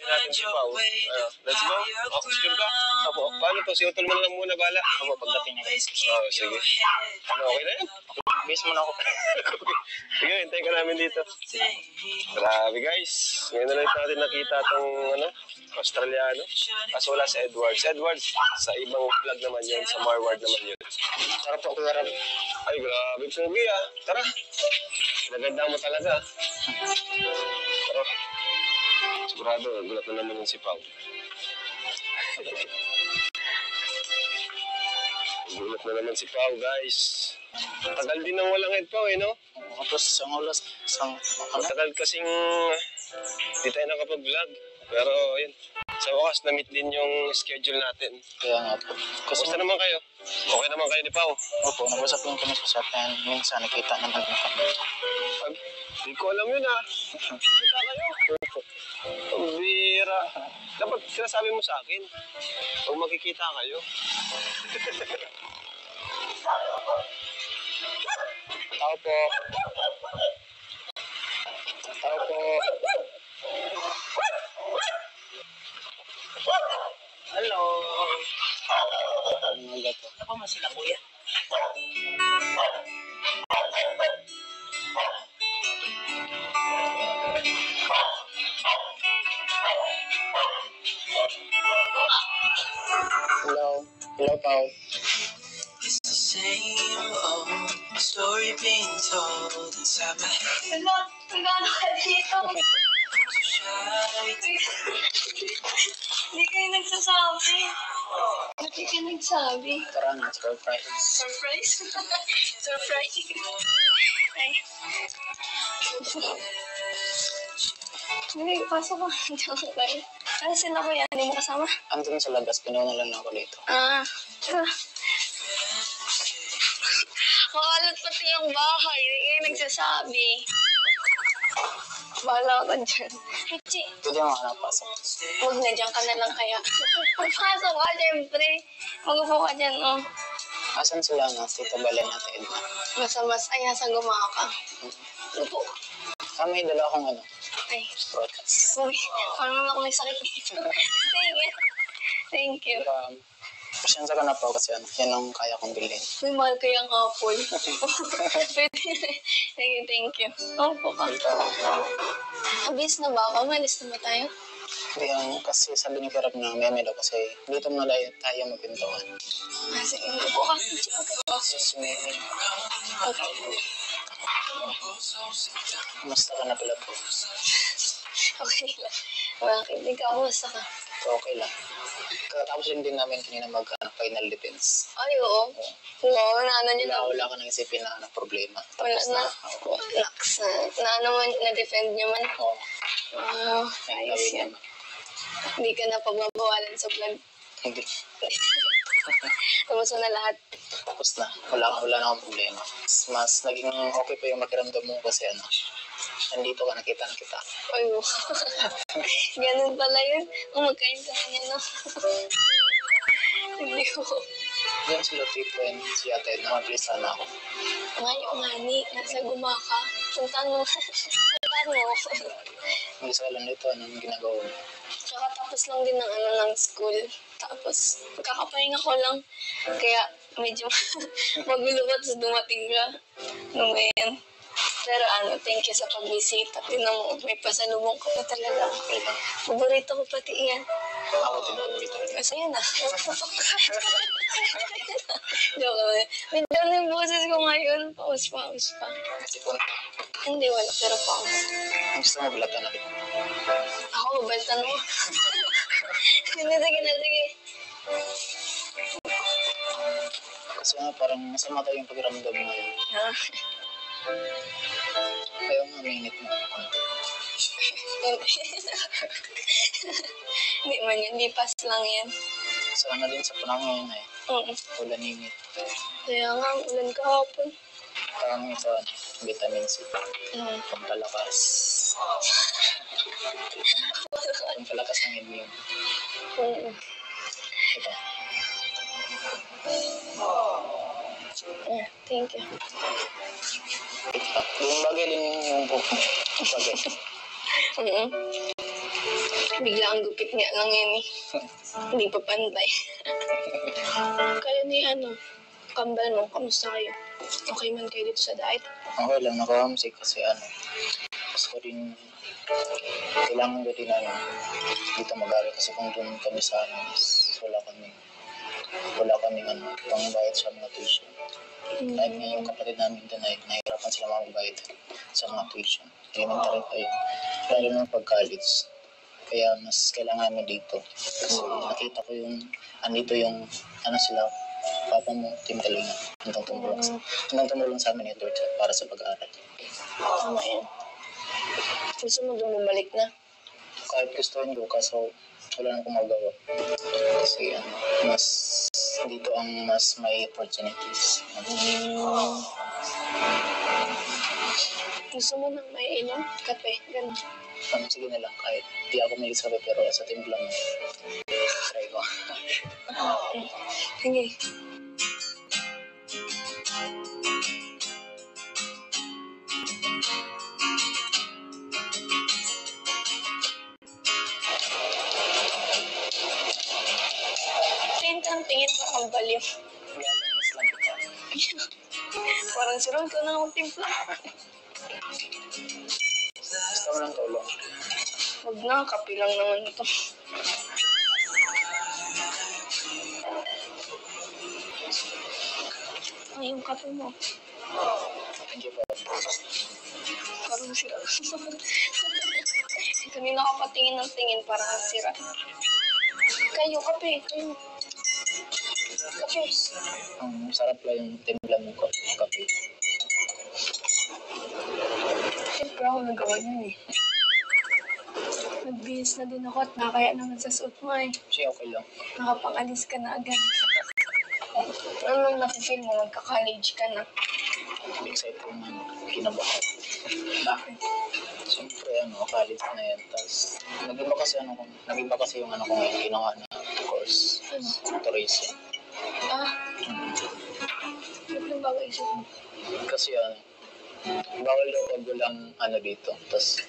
natin si Pao. Let's go. Sure ka? Opo. Paano to? Si Utol mo lang muna, bala. Opo, pagdating niya. Sige. Okay na yan? Base mo na ako. Sige, hintayin ka namin dito. Grabe guys. Ngayon na lang natin nakita itong Australiano. Kaso wala sa Edwards. Edwards, sa ibang vlog naman yun. Sa Marward naman yun. Tara po, Kuya Rab. Ay, grabe pogi ah. Tara. Naganda mo talaga. Tara. Sigurado, gulat na naman yung si Pao. Gulat na naman si Pao, guys. Tagal din ng walang head Pao, no? Tapos, ang ulas, tagal kasing di tayo nakapag-vlog. Pero, yun. Sa wakas, na-meet din yung schedule natin. Kaya nga po. Kumusta naman kayo? Okay naman kayo ni Pao? Opo, nag-usap lang kami sa chat and minsan nakita naman kami. Hindi ko alam yun ah. Kita kayo. Opo. Ang bira. Dapat sinasabi mo sa akin. Kung makikita kayo. Tao po. Tao po. Hello. Ano nga to? Ako man sila, kuya. Hello. Hello, Pao. It's the same old story being told inside my head. Hello, nagano ka dito? Hindi kayo nagsasabi. Hindi kayo nagsabi. Tara na, surprise. Surprise? Surprise? Ay. Hindi, pasok ko. Joke lang. Ano sila ko yan? Hindi mo kasama? Andun sa labas, pinuha lang ako dito. Makalat pati yung bahay. Hindi kayo nagsasabi. Bahala ka dyan. Richie, Pwede mo ka napasok. huwag na dyan ka na lang kaya. Pagpasok ka, syempre. Mag-upo ka dyan, oh. Asan sila na? Tito Balen at Edna. Mas, ay, nasa gumawa ka. Upo. May dala akong Ay, prutas. uy, parang ako may sakit dito. Thank you. Pasensya ka na po kasi yan ang kaya kong bilhin. May mahal kayang apple. Pwede. Thank you. Opo ka. Abis na ba ako? Malis na ba tayo? Hindi kasi sabi ni Karab na may daw kasi dito muna tayo magpintuan. Sige, upo ka. Sus, may... Okay. Kumusta ka na pala po? Okay lang. Bakit? Ikaw, kumusta ka? Okay lang. Katapos din namin kanina mag-final defense. Ay, oo. Oo, naano niyo na. Wala ka nang isipin na problema. Wala Tapos na. Ako. Relax. Naano man, na-defend niyo man. Oo. Wow, ayos yan. Hindi ka na pagbabawalan sa vlog. Hindi. Tapos mo na lahat. Tapos na. Wala na akong problema. Mas naging okay pa yung makiramdam mo kasi nandito ka, nakita na kita. Ay, wow. Ganun pala yun. Magkain ka na no? Hindi ko. Diyan sila Tito and si Ate na mabilis sana ako. Ngayon nga ni, nasa gumaka. Puntaan mo. Mabilis ka lang dito, anong ginagawa mo? Kakatapos lang din ng school. Tapos, kakapahinga ko lang. Kaya, medyo magulo pa tapos dumating ka. Ano ba yan? Pero thank you sa pag-visit. Tingnan mo, may pasalubong ko pa talaga. Paborito ko pati yan. Ako din paborito. Kasi yun Joke lang. May down yung boses ko ngayon. Paus pa. Kasi po, Hindi, wala. Pero paus. gusto mo balatan na rin. Ako, baltan mo. Sige. Kasi parang masama tayo yung pakiramdam ngayon. Kaya nga minute mo ako. Hindi man yan. Lipas lang yan. Sana din sa panahon ngayon Oo. ulan init. Kaya nga, ulan kahapon. Parang ito, vitamin C. Pampalakas. Pampalakas ng immune. Ito. Thank you. Yung bagay din yung buhok mo. Bagay. Bigla ang gupit nga lang yan eh. Hindi pa pantay. Kaya ni kambal mo, kamusta kayo? Okay man kayo dito sa diet? Okay lang, naka-homesick kasi gusto ko din, kailangan ko din dito mag-aral kasi kung doon kami sa wala kaming pangbayad sa mga tuition. Kahit nga yung kapatid namin doon ay nahirapan sila magbayad sa mga tuition. Kaya nagtarin kayo, lalo na pag-college. Kaya mas kailangan namin dito. Kasi nakita ko andito yung, sila, papa mo, Team Kalinga. Hanggang tumulong sa amin ito para sa pag-aaral. Tama yan. Gusto mo doon bumalik na? Kahit gusto ko, kaso wala na akong magawa. Kasi mas dito ang mas may opportunities. Gusto mo nang may kape? Ganun. Sige na lang, kahit di ako may sabi pero sa timplang try ko. Sige. Tingin pa ang baliw. Mas lang kita. Parang si Ron, ikaw na akong timpla. Gusto mo lang tulong. Huwag na, kape lang naman ito. Ay, yung kape mo. Thank you po. Parang sira. Kanina ka patingin ng tingin, parang sira. Kayo, kape. Kayo. Kape. Sarap lang yung timpla mo ko. Kape. Siyempre ako nagawa niyan eh. Nagbihis na din ako at nakaya naman sa suot mo eh. Siya okay lang. Nakapang-alis ka na agad. Anong nafe-feel mo? Magka-college ka na. Excited naman. Kinabahan. Bakit? Siyempre, college na yan. Tapos, nag-iba kasi yung ko ngayon, ginawa na course. Tourism. Ano ba isip mo? Kasi bawal daw pag walang dito. Tapos,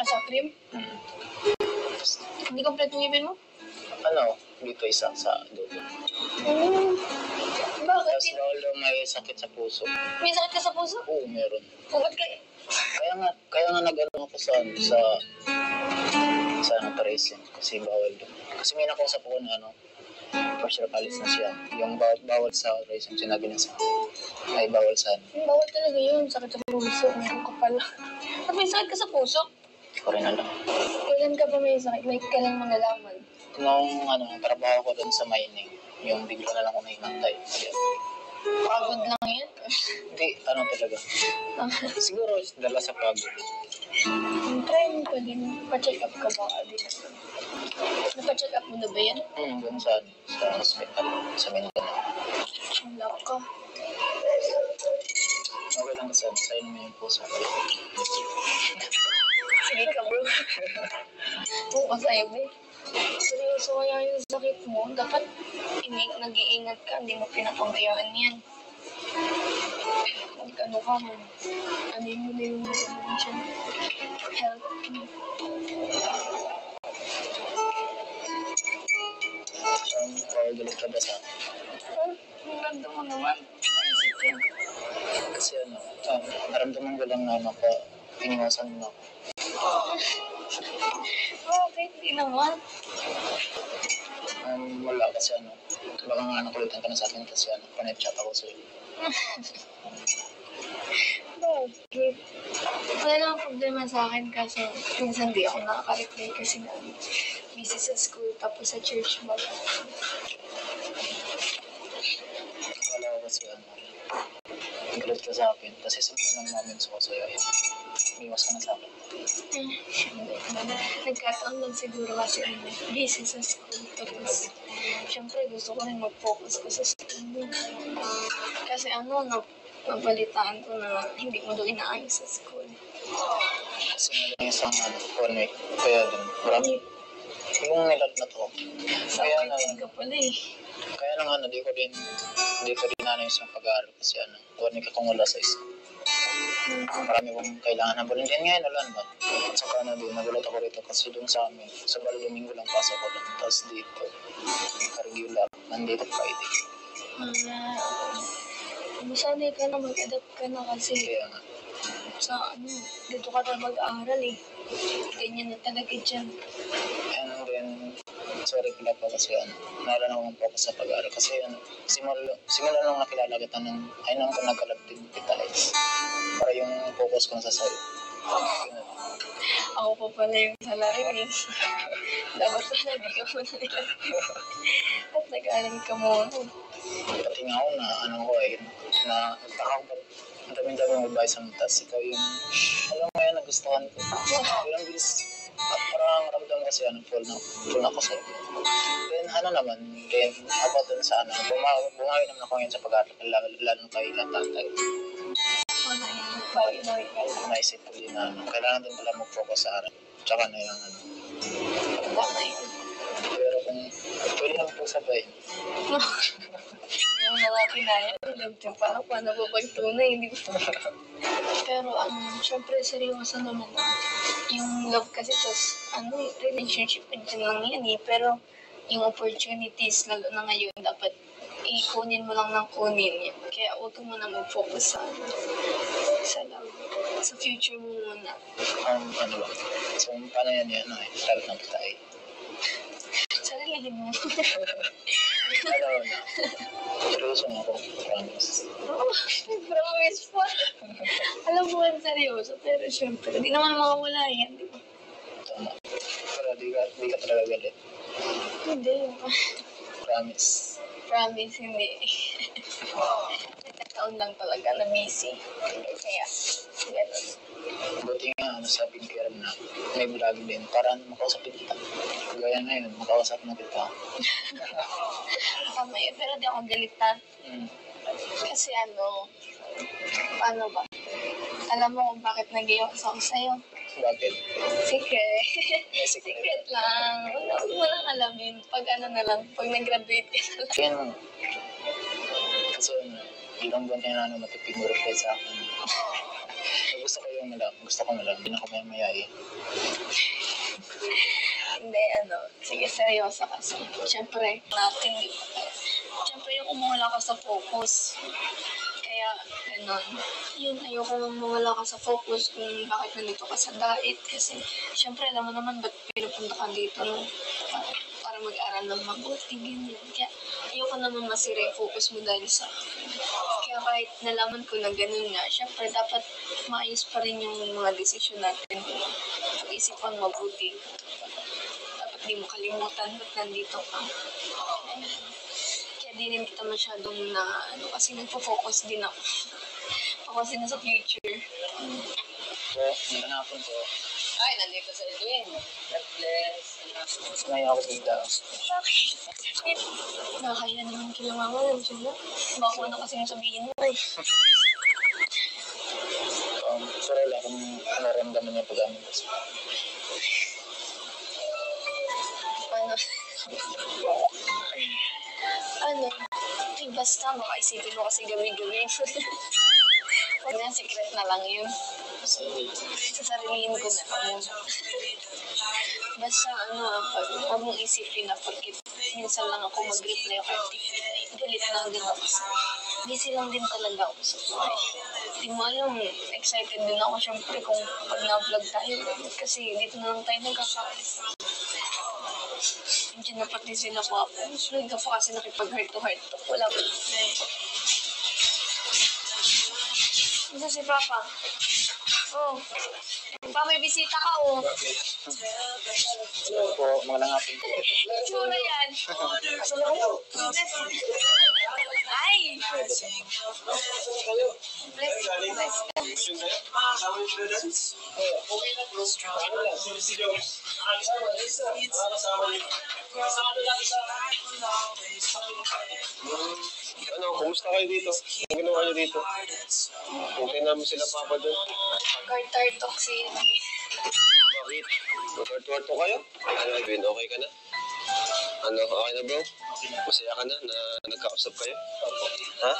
Sa cream? Hindi kompleto yung ibin mo? dito isa sa dulo. Bakit? Tapos bawal daw may sakit sa puso. May sakit ka sa puso? Oo, meron. Bakit kayo? Kaya nga nag-ano ako sa tourism kasi bawal doon. Kasi may nakausap ako na first year college na siya. Yung bawal sa tourism, sinabi na sa ay bawal sa Bawal talaga yun. Sakit sa puso. Meron ka pala. At may sakit ka sa puso? Hindi ko rin alam. Kailan ka ba may sakit? May kailan mo nalaman? Nung trabaho ko doon sa mining, yung bigla na lang ako naimantay. Pagod lang yan. Hindi, talaga. Siguro dala sa pagod. Try mo pa din. Pa-check up ka ba? Napa-check up mo na ba yan? Doon sa hospital, sa Mindanao. Wala ka. Okay lang kasi sa'yo naman yung puso. Sige ka bro. Oo, sa'yo ba? Seryoso kaya yung sakit mo. Dapat nag-iingat ka. Hindi mo pinapangayaan yan. Ano ka mo? Ano mo na yung mention? Health. Galit ka ba sa akin? Ang ganda mo naman. Naisip yan. Kasi naramdaman ko lang na iniwasan mo ako. Bakit? Di naman. Wala kasi baka nga nakulitan ka na sa akin kasi panay-chat ako sa'yo. Bakit? Wala lang ang problema sa akin kasi minsan di ako nakaka-reply kasi busy sa school tapos sa church ba. Wala ko kasi galit ka sa akin kasi simple lang namin sa sa'yo. Umiwas ka na sa akin. Nagkataon lang siguro kasi busy sa school. Tapos, syempre gusto ko rin mag-focus ko sa school. Kasi nabalitaan ko na hindi mo doon inaayos sa school. Kasi nga isang 1 week. Kaya din, marami. Yung nilag na to. Supported ka pala eh. Kaya lang di ko din naayos yung pag-aaral kasi 1 week akong wala sa school. Marami kong kailangan ng volunteer ngayon, ulan ba? At saka na din, nagulat ako rito kasi doon sa amin, sa Balo Domingo lang pasok ko doon. Tapos dito, regular, Monday to Friday. Masanay ka na, mag-adapt ka na kasi Kaya nga, sa dito ka na mag-aaral eh. Ganyan na talaga dyan. and then, sorry pala po kasi naroon akong focus sa pag-aaral kasi simula nung nakilala kita ay nung nagkalab din kita para yung focus ko sa sayo. Ako pa pala yung salary eh. Dapat pala di ka muna nila. At nag-aaral ka muna. Pati nga ako na nagtaka ko ba't ang dami-dami mo ba sa mutas? Ikaw yung, alam mo yan, nagustuhan ko. Ilang bilis, parang ramdam kasi full na ako sa'yo. Then about dun sa bumawi naman ako ngayon sa pag-aaral, lalo kay tatay. Naisip ko din na kailangan din pala mag-focus sa aral. Tsaka na yung pero kung pwede lang po sabay. Yung mga pinaya, alam ko parang paano ba pagtunay, hindi ba? Pero syempre seryoso naman yung love kasi relationship din lang yan eh. Pero yung opportunities, lalo na ngayon, dapat ikunin mo lang ng kunin. Kaya huwag ka muna mag-focus sa love. Sa future mo muna. Ano ba? So, paano yan start ng kita Sarilihin mo. Alam mo na. Seryoso nga ako, promise. Promise po. Alam mo ang seryoso, pero syempre, hindi naman makawala yan, di ba? Tama. Pero di ka talaga galit. Hindi. Promise. Promise, hindi. Nagkataon lang talaga na busy. Kaya, gano'n. Buti nga, sabi ni Karen na may vlog din para makausapin kita. Gaya ngayon, makausap na kita. Tama yun, pero di ako galit na. Kasi paano ba? Alam mo kung bakit nag-iwas ako sa'yo? Bakit? Secret. May secret. Secret lang. Huwag mo lang alamin. Pag pag nag-graduate ka na lang. Kaya naman. Kasi ilang buwan kayo na matipid mo reflect sa akin. Gusto ko na lang. Hindi na ako mayamayay. Hindi, sige, seryoso kasi. Siyempre, natin, di ba? Siyempre, yung umawala ka sa focus. Kaya, yun, ayoko mawala ka sa focus kung bakit nandito ka sa diet. Kasi, siyempre, alam mo naman, ba't pinupunta ka dito, no? Para mag-aral ng mabuti, ganyan. Kaya, ayoko naman masira yung focus mo dahil sa kaya kahit nalaman ko na ganun nga, siyempre, dapat maayos pa rin yung mga desisyon natin. Pag-isipan mabuti. Dapat di mo kalimutan ba't nandito ka. Kaya di rin kita masyadong kasi nagpo-focus din ako. Focus din na sa future. So, magandang hapon po. Ay, nandito sa Edwin. God bless. Naya ako bigla. Bakit? Nakakaya naman kila mama lang sila. Baka ano kasi yung sabihin mo eh. Sorry lang kung naramdaman niya pag-amin ko. Basta makaisipin mo kasi gabi-gabi. Huwag na, secret na lang yun. Sasarilihin ko na lang. Basta huwag mong isipin na pagkit minsan lang ako mag-reply o galit lang din ako. Busy lang din talaga ako sa buhay. Di mo alam, excited din ako syempre kung pag na-vlog tayo. Kasi dito na lang tayo nagkakalis. Hindi na pati sila po ako. Hindi ka pa kasi nakipag-heart to heart. Wala pa. Isa si Papa. Oh. Pa, may bisita ka, oh. Hello po, magandang hapon po. Tsura yan. Ay! Kumusta kayo dito? Ang ginawa niyo dito? Hintay namin sila Papa doon. Carter toxic. Bakit? Tuwarto kayo? Edwin, okay ka na? Okay na bro? Masaya ka na nagkausap kayo? Ha?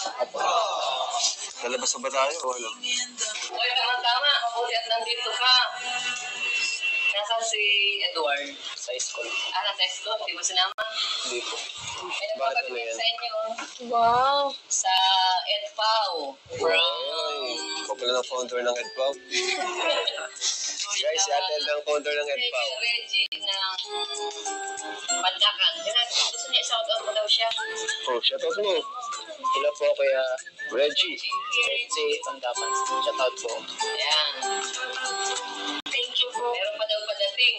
Lalabas na ba tayo o ano? mabuti at nandito ka. Nasaan si Edward? Sa school. Nasa school, di ba sinama? Hindi po. May Bakit nagpapagpapit ano yan? sa inyo. Wow. Sa EDPAO. From... Ikaw pala ng founder ng EdPow. Guys, si Ate Ed ang founder ng EdPow. Reggie ng Bandakan. Gusto niya i-shout out mo daw siya. Oh, shoutout mo. Hello po kaya Reggie. si Andaman. Shout out po. Ayan. Thank you po. Meron pa daw padating.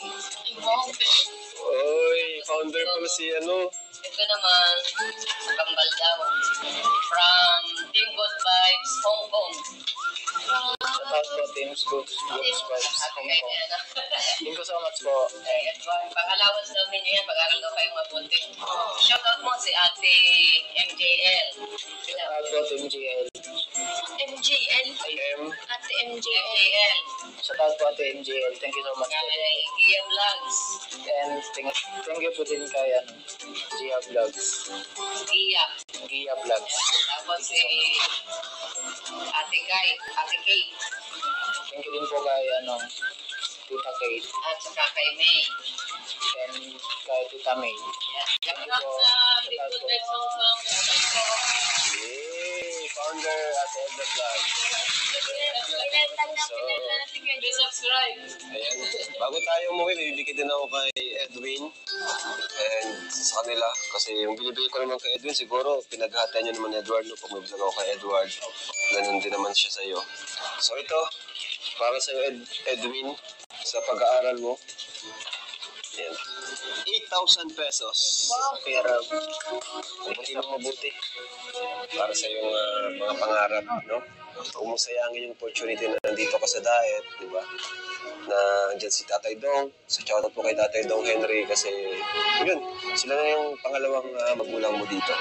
Oy, founder pala si ano. Ito naman, sa Kambal daw. From Team Good Vibes, Hong Kong. Shout out po Teams Goods Vibes Happy Hong kayo Kong. na yan. Thank you so much po. Pang-allowance daw ninyo yan, pag-aral daw kayong mabuti. Shoutout mo si Ate MJL. Shout out po Team GL. MJL. M. Ate MJL. MJL. Shout out po Ate MGL. Thank you so much po. Kaya Gia Vlogs. And thank you po din kay Gia Vlogs. Gia. Gia Vlogs. Tapos si Ate Kay. Ate Kay. Thank you din po kay Tita Kate At saka kay May. and kay Tita May. Yan lang sa Bigfoot Vibes Hong Kong. Yay! Founder at Ed the Vlog. Please subscribe. Ayan. Bago tayo umuwi, bibigyan din ako kay Edwin. And sa kanila, kasi yung binibigay ko naman kay Edwin, siguro pinaghatian niyo naman Edward, no? Pag may bilang ako kay Edward, ganun din naman siya sa'yo. So ito, para sa'yo Edwin, sa pag-aaral mo, yan. 8,000 pesos. Pera. Mabuti na mabuti. Para sa iyong mga pangarap, no? Huwag mong sayangin yung opportunity na nandito ka sa diet, di ba? Na andyan si Tatay Dong. Sa shoutout po kay Tatay Dong Henry kasi yun, sila na yung pangalawang magulang mo dito.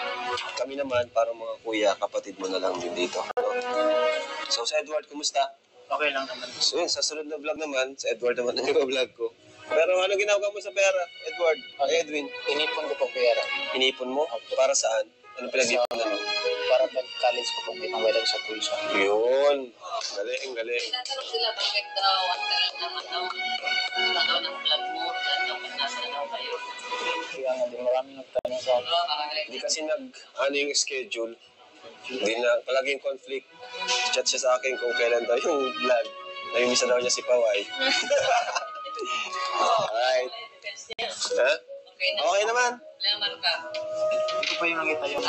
Kami naman, parang mga kuya, kapatid mo na lang din dito. No? So sa Edward, kumusta? Okay lang naman. So yun, sa sunod na vlog naman, sa Edward naman ang vlog ko. Pero ano ginagawa mo sa pera, Edward? Edwin? Inipon ko po pera. Inipon mo? Para saan? Ano pinag-ipunan mo? Para pag-college ko po may pangbayad sa tuition. Yun. Galing, galing. Tinatanong sila bakit daw ang tagal naman daw ng vlog mo, saan daw nasa daw kayo. Kaya nga din marami nagtanong sa akin. Hindi kasi ano yung schedule. Hindi na, palaging conflict. Chat siya sa akin kung kailan daw yung vlog. Namimisa daw niya si Paway. Alright. Ha? Okay na. Okay naman. Lemar ka. Hindi ko pa yung nakita yung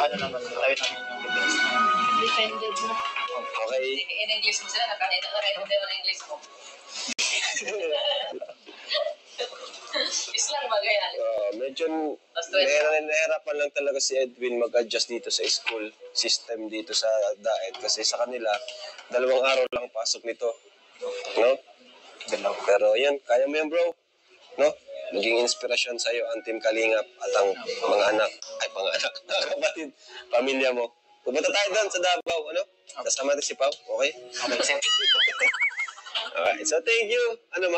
ano naman, tayo namin yung details. Defended na. Okay. In English mo sila, nakanita ka rin ng English mo. Islang bagay yan. Medyo nahihirapan lang talaga si Edwin mag-adjust dito sa school system dito sa DAED kasi sa kanila 2 araw lang pasok nito, no? Pero yan, kaya mo yan bro, no? Naging inspirasyon sa iyo ang Team Kalingap at ang mga anak, kapatid, pamilya mo. Pupunta tayo doon sa Davao, ano? Kasama natin si Pao, okay? Alright, so thank you. Ano,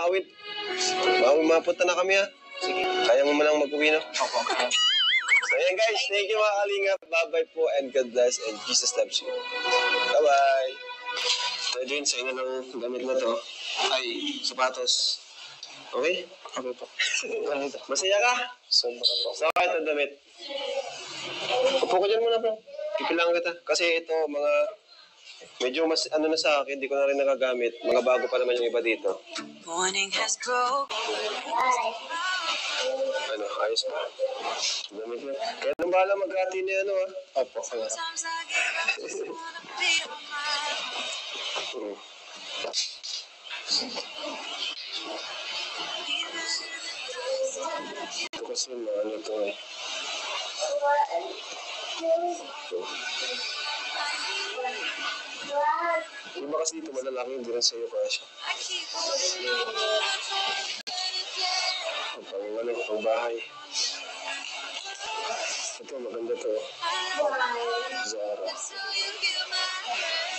mapunta na kami ha. Sige, kaya mo malang mag-uwi na. Opo. So yan guys, thank you mga Kalingap. Bye-bye po and God bless and Jesus loves you. Bye-bye. So Edwin, sa'yo na lang gamit na to. Ay, sapatos. Okay? Okay po. Masaya ka? Sobra po. Saan ka ito damit? Upo ko dyan muna bro. Pipilang kita. Kasi ito mga medyo mas ano na sa akin, hindi ko na rin nagagamit. Mga bago pa naman yung iba dito. Morning has broke. Ano, ayos na. Damit na. Kaya nang bahala maghati na ano ha. Opo, kaya. Sometimes I get up, just wanna be on my own. Ito kasi ano ito eh. Iba kasi ito malalaki, hindi rin sa'yo kaya siya. I keep on Pang ano, pang bahay. Ito, maganda to. Zara.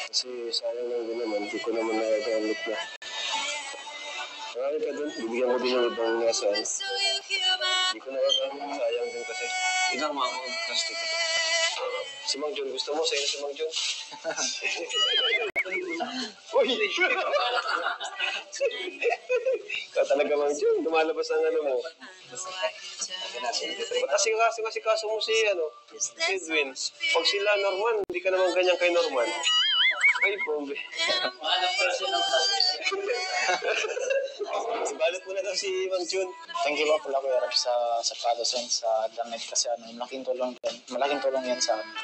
Kasi sayang lang din naman, hindi ko naman nagagamit na. Marami ka dun, bibigyan ko din ng ibang nasaan. Hindi ko nagagamit, sayang din kasi. Ilang mga ako, plastic. Si Mang John, gusto mo? Sa'yo na si Mang John? Uy! Ikaw talaga, Mang Jun. Lumalabas ang ano mo. Ba't kasi kaso mo si Edwin. Pag sila Norman, hindi ka naman ganyan kay Norman. Ay, pombe. Balot mo na daw si Mang Jun. Thank you po pala Kuya Rap sa sapatos and sa damit kasi malaking tulong yan sa amin.